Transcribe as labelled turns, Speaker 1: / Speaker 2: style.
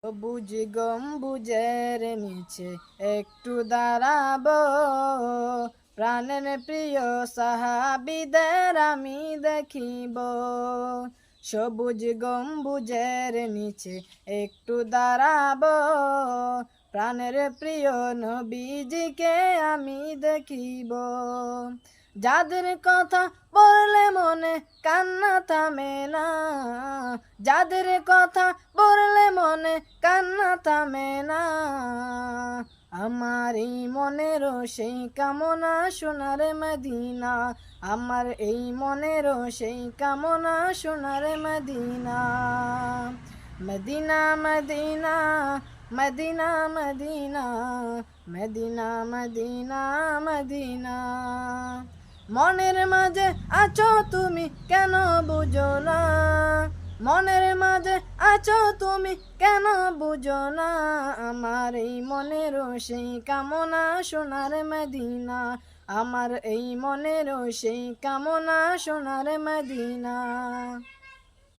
Speaker 1: সবুজ গম্বুজের নিচে একটু দাঁড়াবো, প্রাণের প্রিয় সাহাবীদের আমি দেখিব। সবুজ গম্বুজের নিচে একটু দাঁড়াবো, প্রাণের প্রিয় নবীজিকে আমি দেখিব। যাদের কথা বললে মনে কান্না থামে না, যাদের কথা বললে মনে কান্না থামে না, আমার এই মনেরও সেই কামনা সোনার মদিনা, আমার এই মনেরও সেই কামনা সোনার Medina. Medina Medina Medina Medina Medina Medina Medina. মনের মাঝে আছো তুমি কেন বুঝো না, মনের মাঝে আছো তুমি কেন বুঝো না, আমার এই মনেরও সেই কামনা সোনার মদিনা, আমার এই মনেরও সেই কামনা সোনার মদিনা।